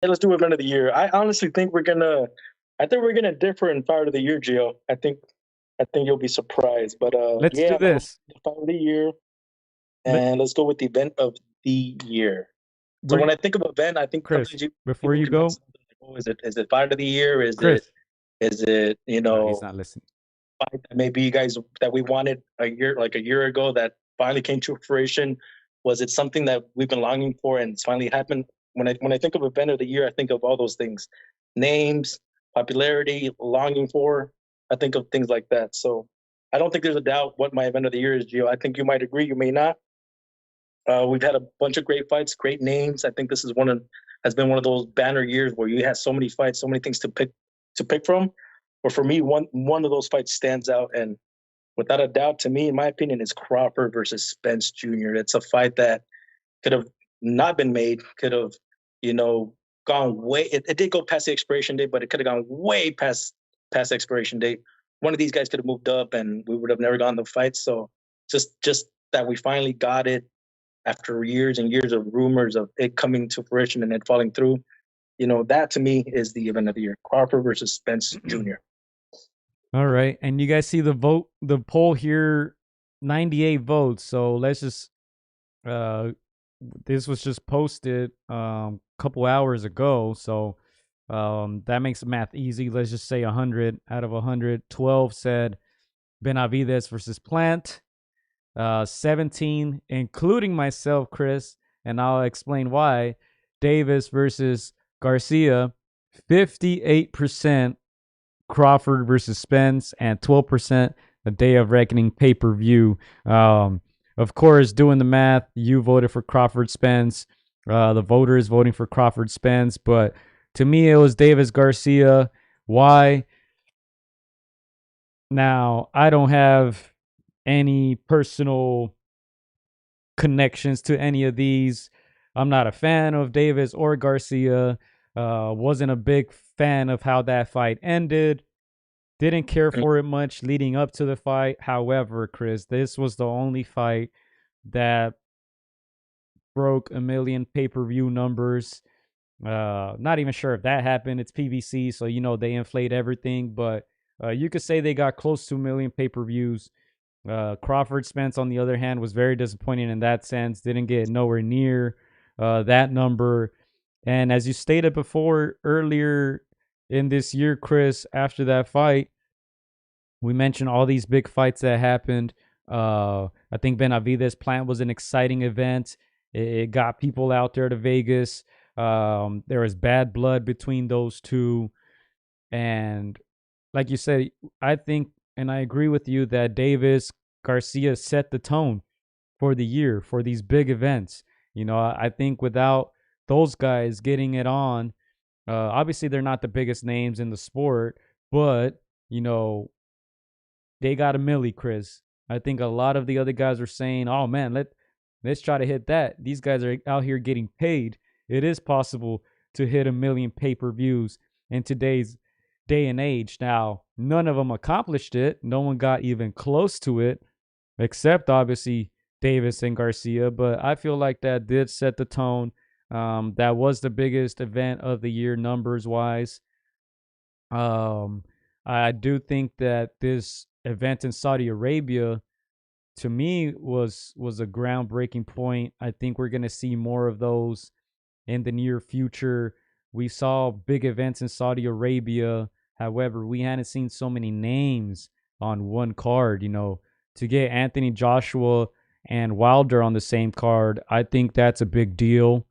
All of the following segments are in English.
Yeah, let's do event of the year. I honestly think I think we're gonna differ in fight of the year, Gio. I think you'll be surprised, but Let's do yeah, man, this. the fight of the year, Let and let's go with the event of the year. So we're when I think of event, I think Chris. sometimes Before people you can mix go, something like, oh, is it fight of the year? Chris. Is it No, he's not listening. fight that maybe you guys that we wanted a year ago that finally came to fruition? Was it something that we've been longing for and it's finally happened? When I think of event of the year, I think of all those things, names, popularity, longing for. I think of things like that. So I don't think there's a doubt what my event of the year is, Gio. I think you might agree, you may not. We've had a bunch of great fights, great names. I think this is one of has been one of those banner years where you have so many fights, so many things to pick from. But for me, one of those fights stands out, and without a doubt, to me, in my opinion, is Crawford versus Spence Jr. It's a fight that could have not been made, could have, you know, gone way. It did go past the expiration date, but it could have gone way past the expiration date. One of these guys could have moved up, and we would have never gotten the fight. So just that we finally got it after years and years of rumors of it coming to fruition and it falling through. You know, that to me is the event of the year. Crawford versus Spence Jr. All right, and you guys see the poll here, 98 votes. So let's just uh this was just posted a couple hours ago. So that makes the math easy. Let's just say 100 out of 100. 12 said Benavides versus Plant. 17, including myself, Chris, and I'll explain why. Davis versus Garcia. 58% Crawford versus Spence, and 12% the Day of Reckoning pay per view. Of course, doing the math, you voted for Crawford Spence. The voters voting for Crawford Spence, but to me, it was Davis Garcia. Why? Now, I don't have any personal connections to any of these. I'm not a fan of Davis or Garcia. Wasn't a big fan of how that fight ended. Didn't care for it much leading up to the fight. However, Chris, this was the only fight that broke a million pay per view numbers. Not even sure if that happened. It's PBC, so you know they inflate everything, but you could say they got close to a million pay per views. Crawford Spence, on the other hand, was very disappointing in that sense. Didn't get nowhere near that number. And as you stated before earlier in this year, Chris, after that fight, we mentioned all these big fights that happened. I think Benavides Plant was an exciting event. It got people out there to Vegas. There was bad blood between those two. And like you said, I think, and I agree with you that Davis Garcia set the tone for the year for these big events. You know, I think without those guys getting it on, obviously they're not the biggest names in the sport, but you know they got a millie, Chris. I think a lot of the other guys are saying, "Oh man, let's try to hit that." These guys are out here getting paid. It is possible to hit a million pay-per-views in today's day and age. Now, none of them accomplished it. No one got even close to it, except obviously Davis and Garcia. But I feel like that did set the tone. That was the biggest event of the year, numbers wise. Um, I do think that this event in Saudi Arabia, to me, was a groundbreaking point. I think we're going to see more of those in the near future. We saw big events in Saudi Arabia. However, we hadn't seen so many names on one card. You know, to get Anthony Joshua and Wilder on the same card, I think that's a big deal.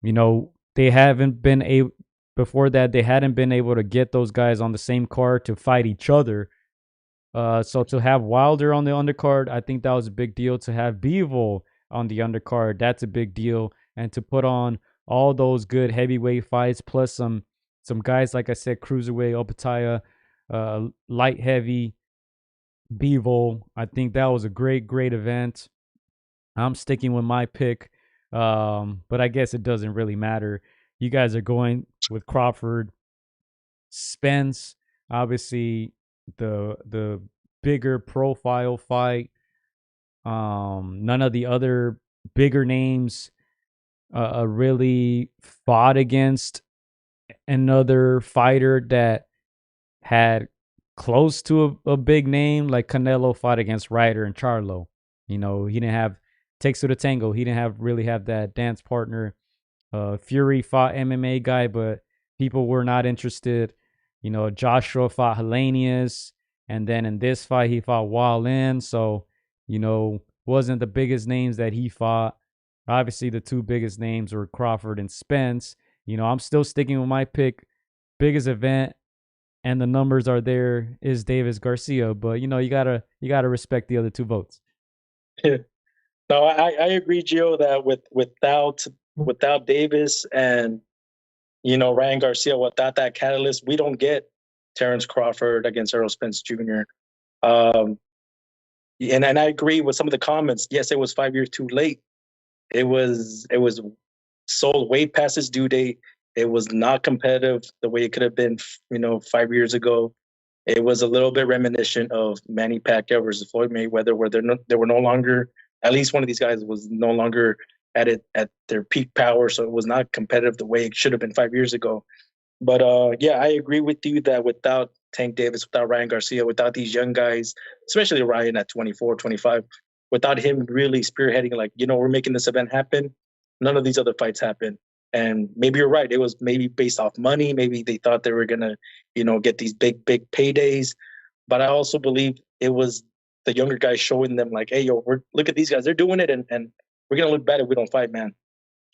You know, they haven't been able before that. They hadn't been able to get those guys on the same card to fight each other. So to have Wilder on the undercard, I think that was a big deal. To have Bevel on the undercard, that's a big deal. And to put on all those good heavyweight fights, plus some guys like I said, cruiserweight, Opataya, light heavy, Bevel. I think that was a great event. I'm sticking with my pick, but I guess it doesn't really matter. You guys are going with Crawford, Spence, obviously the bigger profile fight. None of the other bigger names really fought against another fighter that had close to a big name, like Canelo fought against Ryder and Charlo. He didn't have takes to the tango. He didn't really have that dance partner. Fury fought MMA guy, but people were not interested. Joshua fought Hellenius, and then in this fight he fought Wallin. So, wasn't the biggest names that he fought. Obviously, the two biggest names were Crawford and Spence. I'm still sticking with my pick. Biggest event, and the numbers are there, is Davis Garcia. But you gotta respect the other two votes. No, I agree, Gio, that without Davis and Ryan Garcia, without that catalyst, we don't get Terrence Crawford against Errol Spence Jr. Um, and I agree with some of the comments. Yes, it was 5 years too late. It was sold way past its due date. It was not competitive the way it could have been, 5 years ago. It was a little bit reminiscent of Manny Pacquiao versus Floyd Mayweather, where they were no longer, at least one of these guys was no longer at their peak power, so it was not competitive the way it should have been 5 years ago. But yeah, I agree with you that without Tank Davis, without Ryan Garcia, without these young guys, especially Ryan at 24, 25, without him really spearheading, like, we're making this event happen, none of these other fights happen. And maybe you're right. It was maybe based off money. Maybe they thought they were going to, get these big, big paydays. But I also believe it was the younger guys showing them, like, hey, look at these guys. They're doing it. And we're going to look bad if we don't fight, man.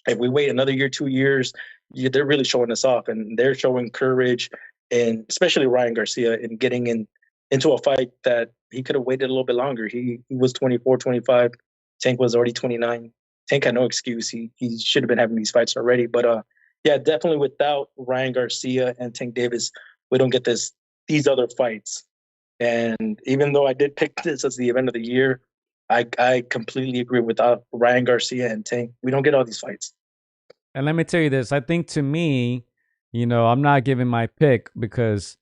If we wait another year, 2 years, they're really showing us off, and they're showing courage, and especially Ryan Garcia in getting into a fight that he could have waited a little bit longer. He was 24, 25. Tank was already 29. Tank had no excuse. He should have been having these fights already. But yeah, definitely without Ryan Garcia and Tank Davis, we don't get these other fights. And even though I did pick this as the event of the year, I completely agree. Without Ryan Garcia and Tank, we don't get all these fights. And let me tell you this. I think, to me, I'm not giving my pick because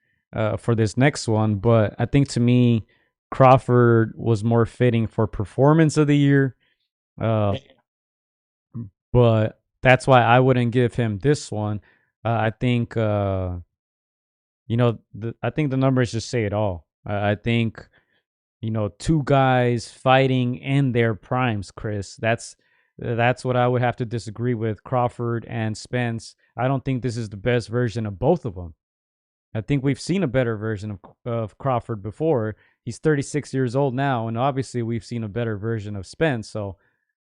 for this next one, but I think, to me, Crawford was more fitting for performance of the year. But that's why I wouldn't give him this one. I think I think the numbers just say it all. I think two guys fighting in their primes, Chris. That's what I would have to disagree with. Crawford and Spence. I don't think this is the best version of both of them. I think we've seen a better version of Crawford before. He's 36 years old now, and obviously we've seen a better version of Spence. So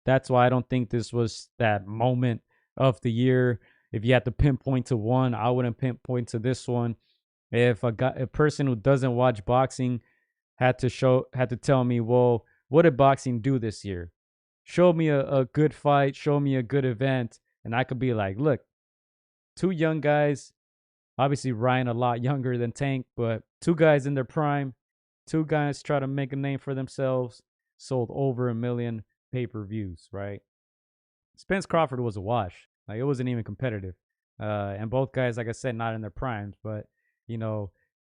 that's why I don't think this was that moment of the year. If you had to pinpoint to one, I wouldn't pinpoint to this one. If a person who doesn't watch boxing had to tell me, well, what did boxing do this year? Show me a good fight, show me a good event, and I could be like, look, two young guys, obviously Ryan a lot younger than Tank, but two guys in their prime, two guys try to make a name for themselves, sold over 1 million pay-per-views, right? Spence Crawford was a wash. Like, it wasn't even competitive. And both guys, like I said, not in their primes, but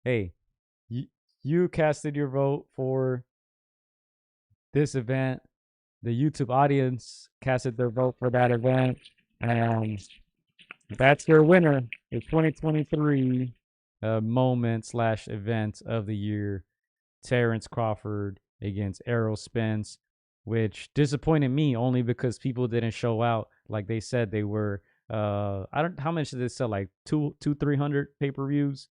hey, you casted your vote for this event. The YouTube audience casted their vote for that event, and that's your winner. The 2023 moment/event of the year, Terrence Crawford against Errol Spence, which disappointed me only because people didn't show out like they said they were. I don't how much did they sell? Like 300 pay-per-views.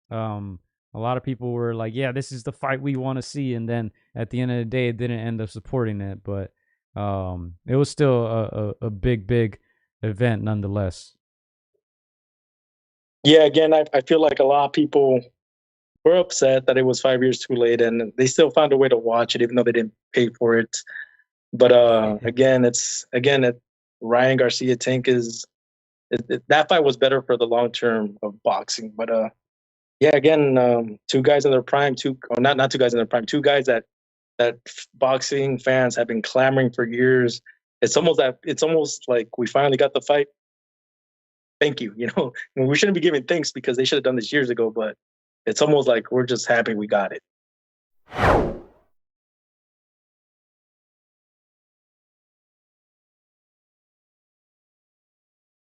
A lot of people were like, "Yeah, this is the fight we want to see," and then at the end of the day, it didn't end up supporting it. But it was still a big event nonetheless. Yeah, again, I feel like a lot of people were upset that it was 5 years too late, and they still found a way to watch it, even though they didn't pay for it. But Ryan Garcia Tank that fight was better for the long term of boxing. But yeah, again, two guys in their prime, not two guys in their prime, two guys that boxing fans have been clamoring for years. It's almost like we finally got the fight. Thank you. We shouldn't be giving thanks because they should have done this years ago, but it's almost like we're just happy we got it.